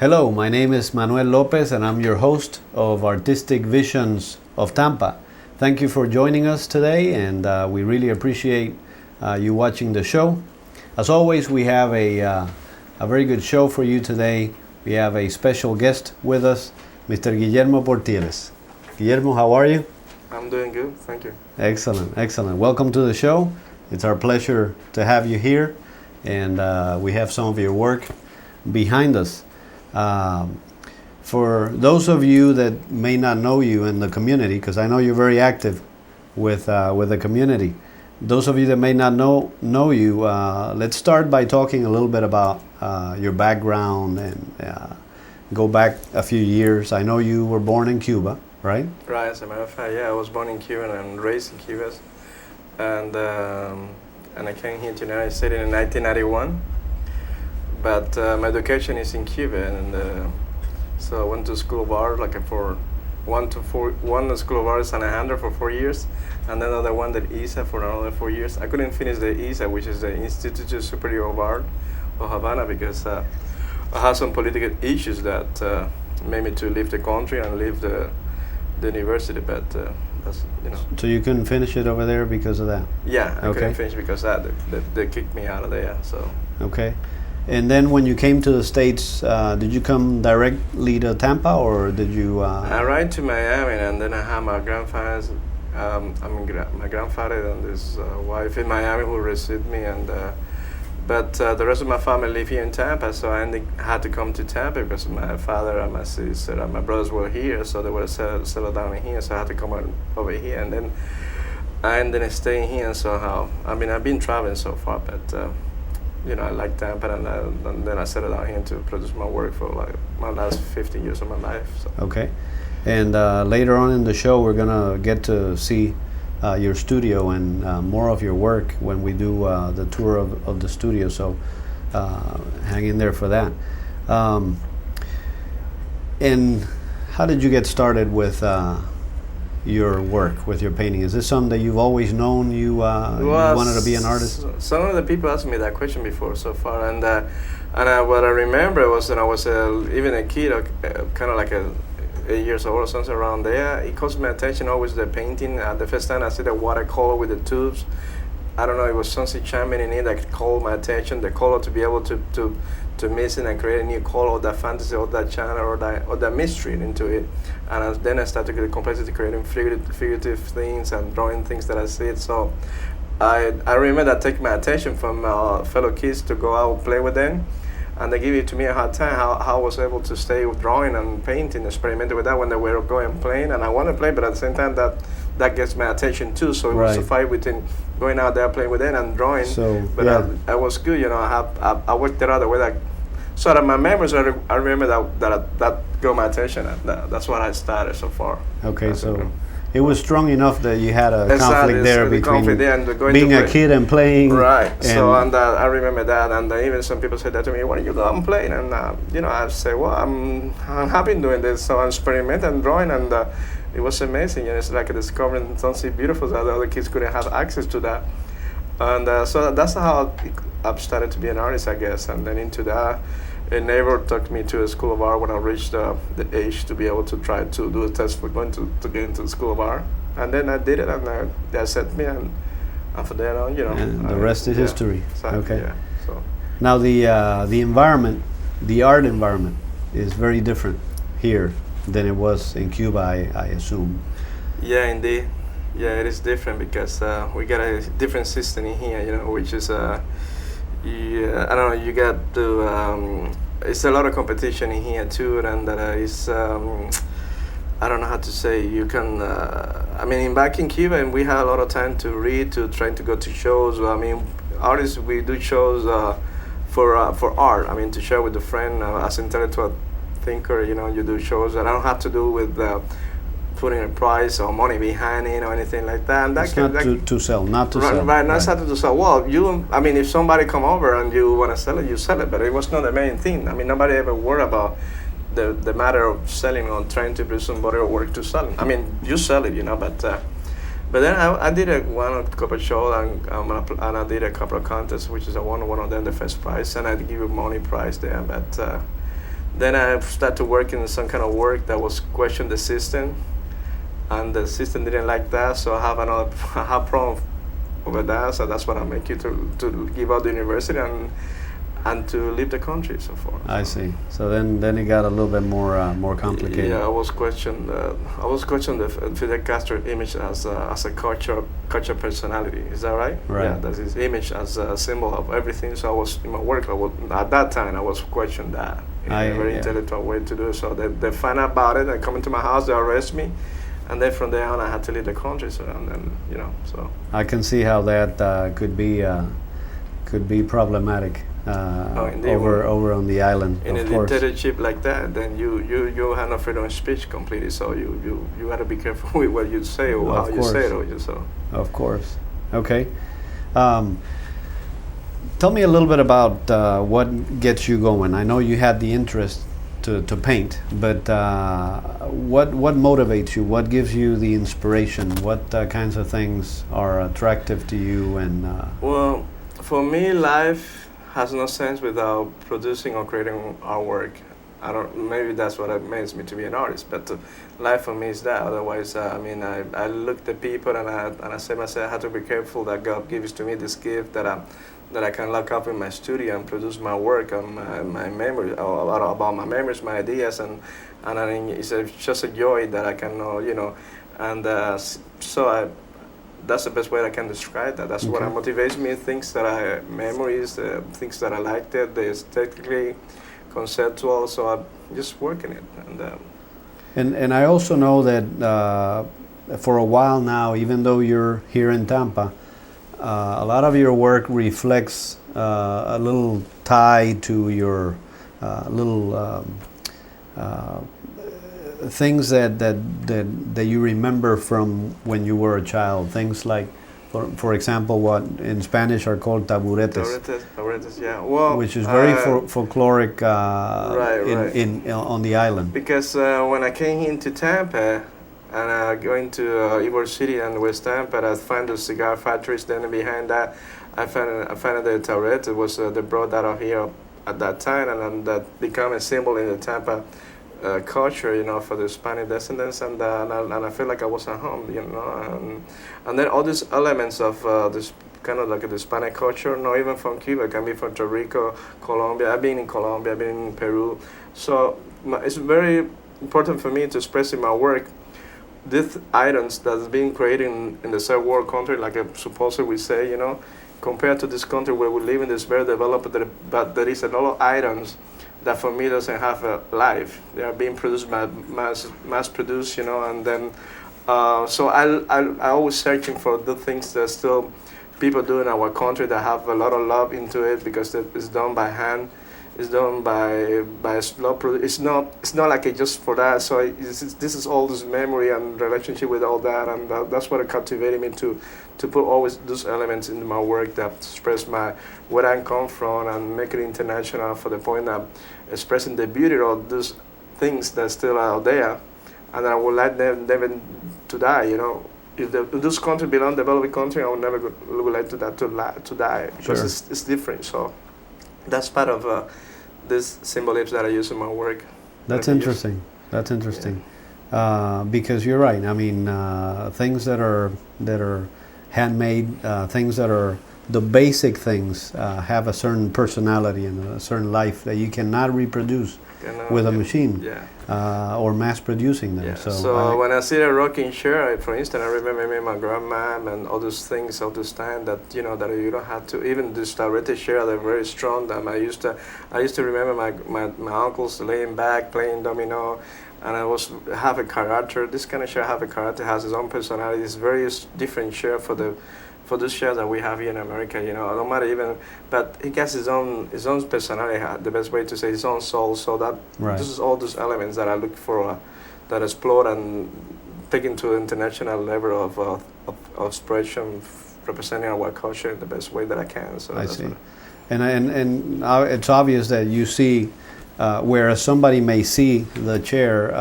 Hello, my name is Manuel Lopez and I'm your host of Artistic Visions of Tampa. Thank you for joining us today, and we really appreciate you watching the show. As always, we have a very good show for you today. We have a special guest with us, Mr. Guillermo Portieles. Guillermo, how are you? I'm doing good, thank you. Excellent, excellent. Welcome to the show. It's our pleasure to have you here, and we have some of your work behind us. For those of you that may not know you in the community, because I know you're very active with the community, those of you that may not know you, let's start by talking a little bit about your background and go back a few years. I know you were born in Cuba, right? Right, as a matter of fact, yeah, I was born in Cuba and raised in Cuba, and I came here to the United States in 1991. But my education is in Cuba, and so I went to school of art for one school of art in San Alejandro for 4 years, and then another one at ISA for another 4 years. I couldn't finish the ISA, which is the Institute Superior of Art of Havana, because I had some political issues that made me to leave the country and leave the university. But that's, you know. So you couldn't finish it over there because of that? Yeah, I couldn't finish because of that. They kicked me out of there. So. Okay. And then when you came to the States, did you come directly to Tampa, or did you? I arrived to Miami, and then I had my grandfather and his wife in Miami who received me, and but the rest of my family live here in Tampa, so I had to come to Tampa because my father and my sister and my brothers were here, so they were settled down in here, so I had to come over here, and then I ended up staying here. And somehow, I mean, I've been traveling so far, but. I like Tampa, and then I settled down here to produce my work for like my last 15 years of my life. So. Okay. And later on in the show, we're going to get to see your studio and more of your work when we do the tour of the studio. So hang in there for that. And how did you get started with your work, with your painting? Is this something that you've always known you wanted to be an artist? Some of the people asked me that question before so far, and what I remember was that I was even a kid, kind of like 8 years old or something around there. It caught my attention always, the painting. The first time I see the watercolor with the tubes, I don't know, it was something charming in it that called my attention. The color, to be able to mix it and create a new color, that fantasy, or that channel, or that mystery into it. And then I started to get the complexity, creating figurative things and drawing things that I see. So I remember that taking my attention from fellow kids to go out and play with them. And they give it to me a hard time how I was able to stay with drawing and painting, experimenting with that when they were going playing. And I want to play, but at the same time that gets my attention too. So it was a fight between going out there playing with them and drawing. I was good, I worked it out the way that. So that my memories, I remember that got my attention. That's what I started so far. Okay, so it was strong enough that you had a conflict there between being a kid and playing. Right. And I remember that, and even some people said that to me. Why don't you go and play? And I say, well, I'm happy doing this. So I experimented and drawing, and it was amazing. It's like discovering something beautiful that the other kids couldn't have access to that. And so that's how I started to be an artist, I guess. And then into that, a neighbor took me to a school of art when I reached the age to be able to try to do a test for going to get into the school of art. And then I did it, and they accepted me, and from there on, And the rest is history. Exactly, okay. Yeah, so. Now the environment, the art environment, is very different here than it was in Cuba, I assume. Yeah, indeed. Yeah, it is different because we got a different system in here, which is I don't know. You got to. It's a lot of competition in here too, and that is. I don't know how to say. You can. Back in Cuba, and we had a lot of time to read, to trying to go to shows. Artists, we do shows for art. To share with a friend as intellectual thinker. You do shows that I don't have to do with. Putting a price or money behind it or anything like that. And it's not to sell, not to sell. Right, not to sell. Well, if somebody come over and you want to sell it, you sell it. But it was not the main thing. Nobody ever worried about the matter of selling or trying to produce somebody or work to sell it. You sell it, but then I did a couple shows and I did a couple of contests, which is I won one of them the first prize, and I give you money prize there. But Then I started working in some kind of work that was question the system, and the system didn't like that, so I have I have problem over that. So that's what I make you to give up the university and to leave the country so far. I see. So then it got a little bit more complicated. Yeah, I was questioned the Fidel Castro image as a culture personality. Is that right? Right. Yeah, that's his image as a symbol of everything. So I was in my work. At that time, I was questioned that in a very intellectual way to do. So they find out about it. They come into my house. They arrest me. And then from there on, I had to leave the country. So and then so I can see how that could be problematic over on the island. In a dictatorship like that, then you have no freedom of speech completely. So you got to be careful with what you say or how you say it. Of course. Okay. Tell me a little bit about what gets you going. I know you had the interest to paint, but what motivates you? What gives you the inspiration? What kinds of things are attractive to you? And well, for me, life has no sense without producing or creating artwork. Maybe that's what makes me to be an artist, but life for me is that. Otherwise, I look at people and I say myself, I have to be careful that God gives to me this gift that I can lock up in my studio and produce my work and my memory, about my memories, my ideas, and I think it's just a joy that I can know, and so that's the best way I can describe that. That's what motivates me. Memories, things that I liked it. They're aesthetically conceptual. So I'm just working it. And I also know that for a while now, even though you're here in Tampa, a lot of your work reflects a little tie to your little things that you remember from when you were a child. Things like, for example, what in Spanish are called taburetes. Taburetes, yeah. Well, which is very folkloric right. On the island. Because when I came into Tampa and going to Ybor City and West Tampa, I found the cigar factories. Then behind that, I found the taburete. It was they brought that out here at that time, and that became a symbol in the Tampa culture, for the Hispanic descendants, and I feel like I was at home, and then all these elements of this kind of like the Hispanic culture, not even from Cuba, it can be from Puerto Rico, Colombia. I've been in Colombia, I've been in Peru, so it's very important for me to express in my work these items that's being created in the third world country, like supposedly we say, compared to this country where we live in, this very developed, but there is a lot of items that for me doesn't have a life. They are being produced by mass produced, and then so I always searching for the things that still people do in our country that have a lot of love into it, because it's done by hand, it's done by slow. It's not like it just for that. So this is all this memory and relationship with all that, and that's what captivated me to put always those elements in my work that express where I come from and make it international, for the point that expressing the beauty of those things that still are out there, and I would like them never to die. If this country belong developing country, I would never would like to that to die, because it's different. So that's part of this symbolism that I use in my work. That's interesting. That's interesting. Yeah. Because you're right. I mean, things that are handmade, things that are the basic things, have a certain personality and a certain life that you cannot reproduce with a machine, or mass producing them. So when I see a rocking chair, for instance, I remember me and my grandma and all those things all this time that that you don't have to. Even this taburete chair, they're very strong. I used to remember my uncles laying back playing domino, and I have a character. This kind of chair have a character, has its own personality. It's very different chair for this chair that we have here in America, no matter even, but it has his own personality, the best way to say, his own soul. So that this is all those elements that I look for, that explore and take into international level of expression, representing our culture in the best way that I can. So I see, and it's obvious that you see whereas somebody may see the chair,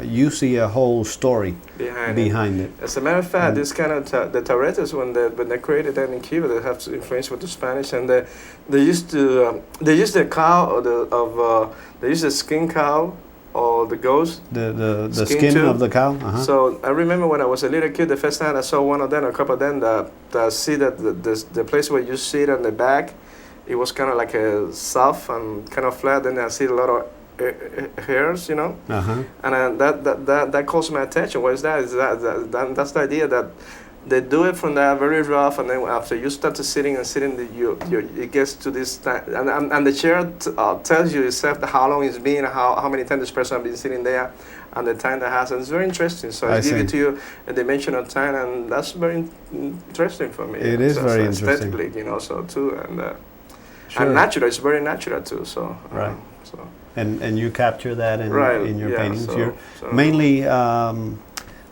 you see a whole story behind it. As a matter of fact, this kind of the Tauretes, when they created that in Cuba, they have influence with the Spanish, and they used the cow they used the skin cow or the goat. The skin of the cow. So I remember when I was a little kid, the first time I saw one of them, a couple of them, that see that the place where you sit on the back, it was kind of like a soft and kind of flat. Then I see a lot of hairs, you know, and that calls my attention. What is that? That's the idea that they do it from that very rough, and then after you start to sitting, it gets to this time, and the chair tells you itself how long it's been, how many times this person has been sitting there, and the time that has. And it's very interesting. So I give it to you a dimension of time, and that's very interesting for me. It is very interesting, aesthetically, you know. So too, and natural. It's very natural too. So right. So. And you capture that in your paintings. So mainly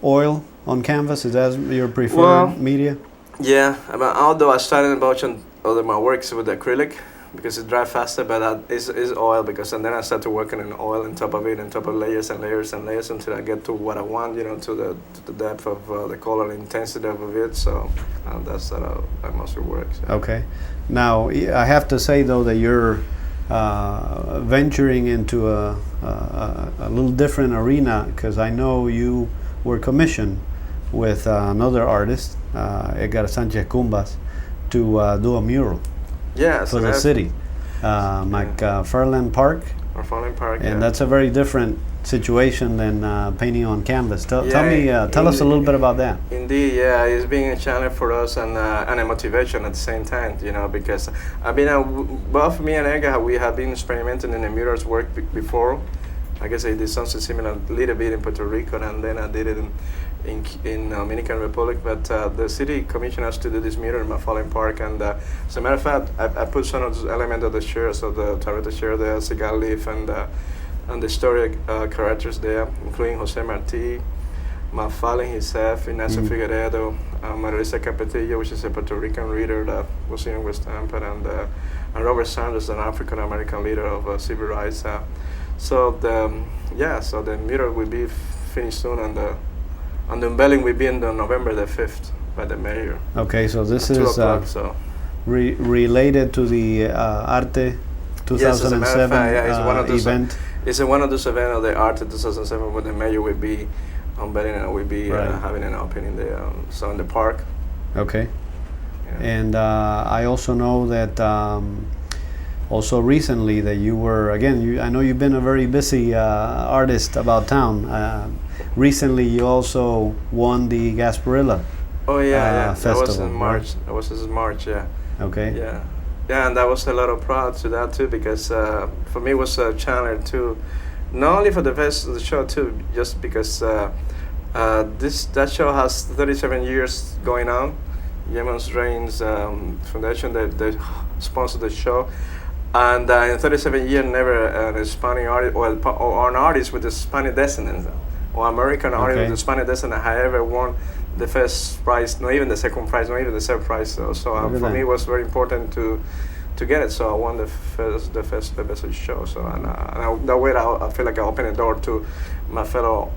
oil on canvas. Is that your preferred media? Yeah, although I started a bunch of my works with acrylic because it dries faster, but that is oil and then I started working in oil on top of it, on top of layers and layers and layers until I get to what I want, you know, to the depth of the color intensity of it. So that's how I mostly work. So. Okay. Now I have to say though that you're venturing into a little different arena, because I know you were commissioned with another artist, Edgar Sanchez Cumbas, to do a mural for the city, McFarland Park. McFarland Park, and that's a very different situation than painting on canvas. Tell us a little bit about that. Indeed, yeah, it's been a challenge for us and a motivation at the same time, you know, because both me and Edgar, we have been experimenting in the murals work before. I guess I did something similar a little bit in Puerto Rico, and then I did it in Dominican Republic. But the city commissioned us to do this mural in McFarland Park, and as a matter of fact, I put some of the elements of the chairs, of the Taureta chair, the cigar leaf, and the historic characters there, including Jose Marti, McFarland himself, Ignacio Figueredo, Marisa Capetillo, which is a Puerto Rican leader that was in West Tampa, and Robert Sanders, an African American leader of civil rights. So the mural will be finished soon, and the unveiling will be on November the 5th by the mayor. Okay, so this is related to the Arte 2007 event. It's one of those events of the Arte 2007 where the mayor will be unveiling and will be having an opening there, so in the park. Okay. Yeah. And I also know that also recently that you were, I know you've been a very busy artist about town. Recently you also won the Gasparilla Festival. That was in March. Right? That was in March, yeah. Okay. Yeah. Yeah, and that was a lot of proud to that too, because for me it was a challenge too, not only for the best of the show too, just because that show has 37 years going on. Yemen's Reigns Foundation, they sponsored the show. And in 37 years, never an Hispanic artist or an artist with a Spanish descendant or American artist with a Spanish descendant had ever won the first prize, not even the second prize, not even the third prize. So for me, it was very important to get it. So I won the best show. So and that way, I feel like I opened a door to my fellow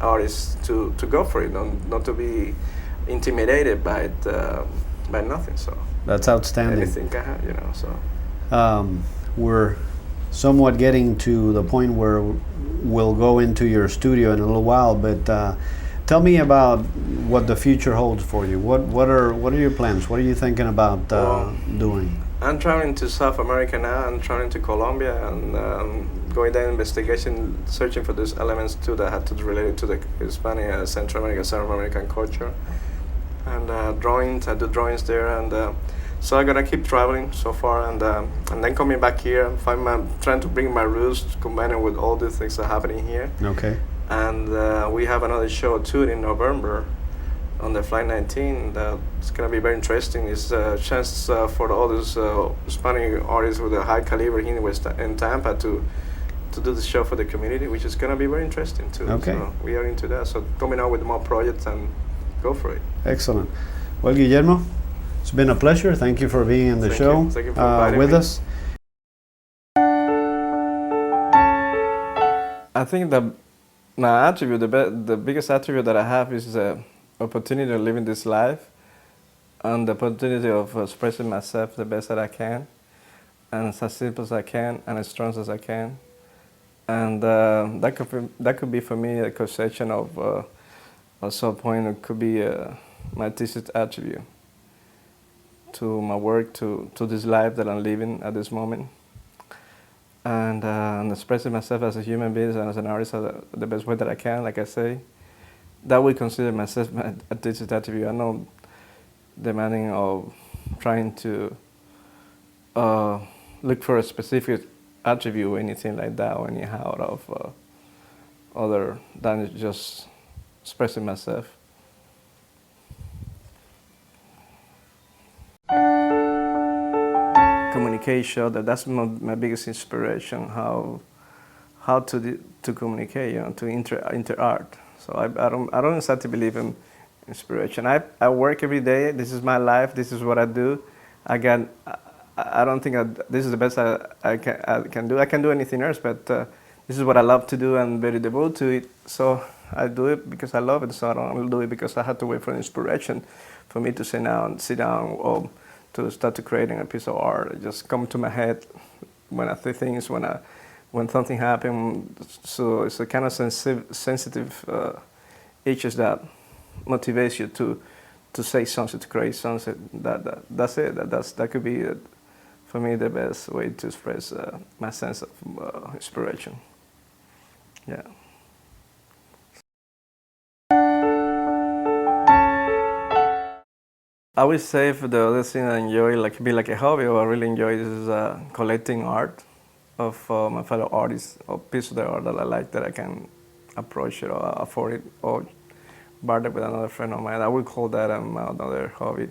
artists to go for it, not to be intimidated by nothing. So that's outstanding. Anything I have, you know. So. We're somewhat getting to the point where we'll go into your studio in a little while, but tell me about what the future holds for you. What are your plans? What are you thinking about doing? I'm traveling to South America now. I'm traveling to Colombia and going there investigation, searching for these elements too that had to relate to the Hispanic, Central American, South American culture, and drawings. I do drawings there, and so I'm gonna keep traveling so far, and then coming back here, trying to bring my roots, combining with all the things that are happening here. Okay. And we have another show too in November on the Flight 19. It's gonna be very interesting. It's a chance for all those Hispanic artists with a high caliber here in Tampa to do the show for the community, which is gonna be very interesting too. Okay. So we are into that. So coming out with more projects and go for it. Excellent. Well, Guillermo, it's been a pleasure. Thank you for being in the show Thank you for inviting with me. us. I think that my attribute, the biggest attribute that I have is the opportunity of living this life and the opportunity of expressing myself the best that I can, and as simple as I can, and as strong as I can. And that could be for me a conception of at some point it could be my artistic attribute to my work, to this life that I'm living at this moment. And expressing myself as a human being and as an artist the best way that I can, like I say. That would consider myself my artistic attribute. I'm not demanding of trying to look for a specific attribute or anything like that, or anyhow out of other than just expressing myself. Communication, that's my biggest inspiration, how to communicate, to interact. So I don't exactly believe in inspiration. I work every day. This is my life. This is what I do. I don't think this is the best I can do. I can do anything else, but this is what I love to do and very devoted to it. So I do it because I love it. So I don't do it because I have to wait for inspiration for me to sit down or to start to creating a piece of art. It just come to my head when I see things, when something happens. So it's a kind of sensitive issues that motivates you to say something, to create something. That's it. That could be for me the best way to express my sense of inspiration. Yeah. I would say for the other thing I enjoy, like be like a hobby, or I really enjoy is collecting art of my fellow artists, or pieces of the art that I like that I can approach it or afford it or barter with another friend of mine. I would call that another hobby.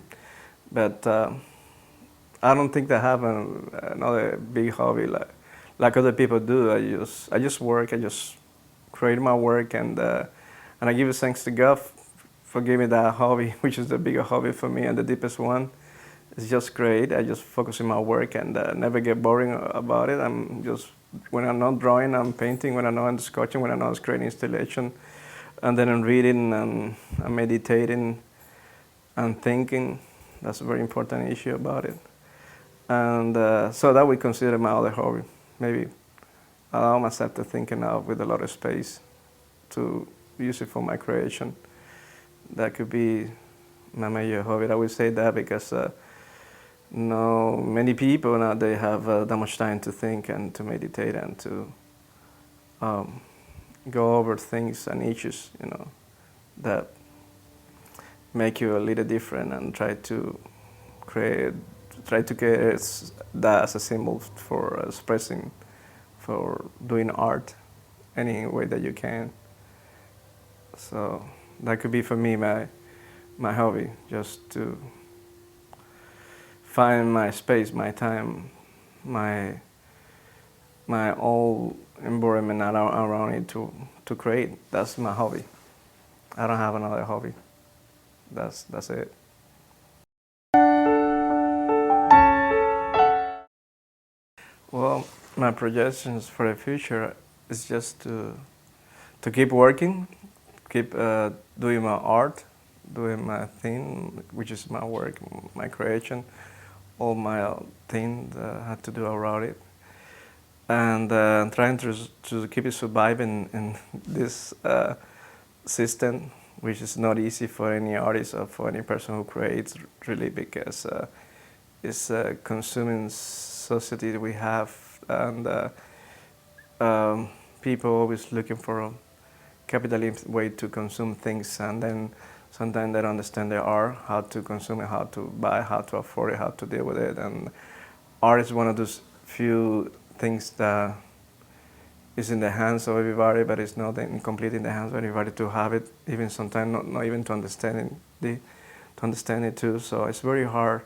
But I don't think I have another big hobby like other people do. I just work. I just create my work, and I give thanks to God for giving me that hobby, which is the bigger hobby for me and the deepest one. It's just great. I just focus on my work and never get boring about it. I'm just, when I'm not drawing, I'm painting. When I'm not sketching, when I'm not creating installation, and then I'm reading and I'm meditating and thinking. That's a very important issue about it. And so that we consider my other hobby. Maybe allow myself to think enough with a lot of space to use it for my creation. That could be my major hobby. I would say that because no, many people now they have that much time to think and to meditate and to go over things and issues, that make you a little different, and try to get that as a symbol for expressing, for doing art any way that you can. So that could be for me my hobby, just to find my space, my time, my whole environment around it to create. That's my hobby. I don't have another hobby. That's it. Well, my projections for the future is just to keep working, keep doing my art, doing my thing, which is my work, my creation, all my thing that I had to do around it, and trying to keep it surviving in this system, which is not easy for any artist or for any person who creates, really, because it's a consuming society that we have, and people always looking for a capitalist way to consume things, and then sometimes they don't understand their art, how to consume it, how to buy, how to afford it, how to deal with it. And art is one of those few things that is in the hands of everybody, but it's not complete in the hands of everybody to have it, even sometimes not even to understand it too. So it's very hard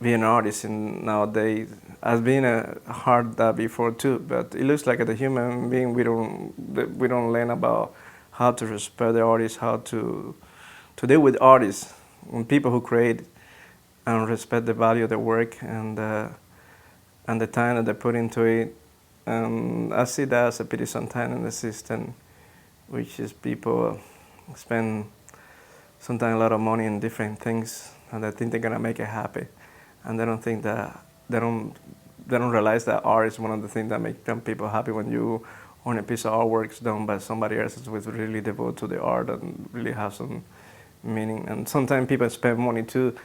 being an artist nowadays. Has been hard that before too, but it looks like as a human being we don't learn about how to respect the artist, how to deal with artists, and people who create, and respect the value of their work and the time that they put into it, And I see that as a pity sometimes in the system, which is people spend sometimes a lot of money in different things, and they think they're gonna make it happy, and they don't think that they don't realize that art is one of the things that make them people happy. When you own a piece of artwork done by somebody else who's really devoted to the art and really have some meaning. And sometimes people spend money too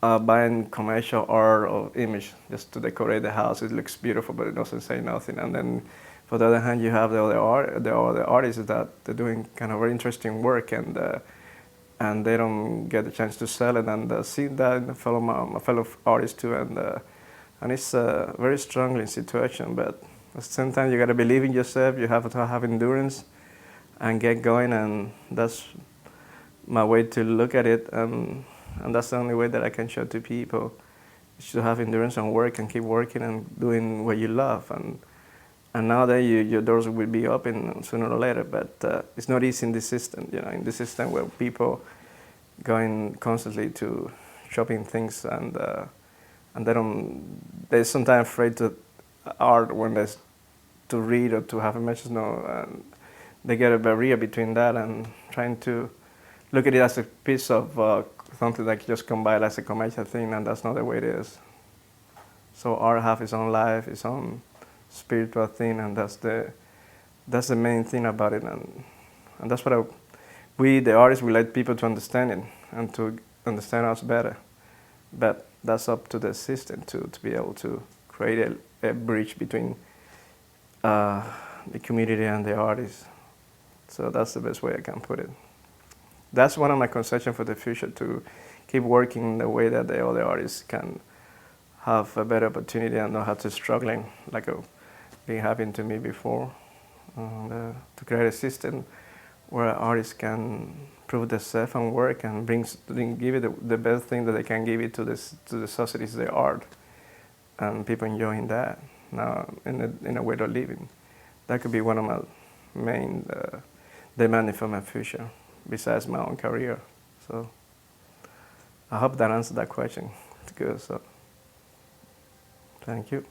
buying commercial art or image just to decorate the house. It looks beautiful, but it doesn't say nothing. And then, for the other hand, you have the other artists that they're doing kind of very interesting work, and they don't get the chance to sell it. And see that in my fellow artists too, and it's a very struggling situation. But at the same time, you got to believe in yourself. You have to have endurance and get going, and that's my way to look at it. And that's the only way that I can show to people, is to have endurance and work and keep working and doing what you love. And now that your doors will be open sooner or later, but it's not easy in this system. In this system where people going constantly to shopping things, and they're sometimes afraid to art when there's to read or to have a message. And they get a barrier between that and trying to look at it as a piece of something that just come by as a commercial thing, and that's not the way it is. So art have its own life, its own spiritual thing, and that's the main thing about it. And that's what we, the artists, we like people to understand it and to understand us better. But that's up to the system to be able to create a bridge between the community and the artists. So that's the best way I can put it. That's one of my conceptions for the future, to keep working in the way that the other artists can have a better opportunity and not have to struggling like been happening to me before. To create a system where artists can prove themselves and work and give it the best thing that they can give it to the societies, their art, and people enjoying that now in a way of living. That could be one of my main demanding for my future, besides my own career. So I hope that answered that question. It's good. So thank you.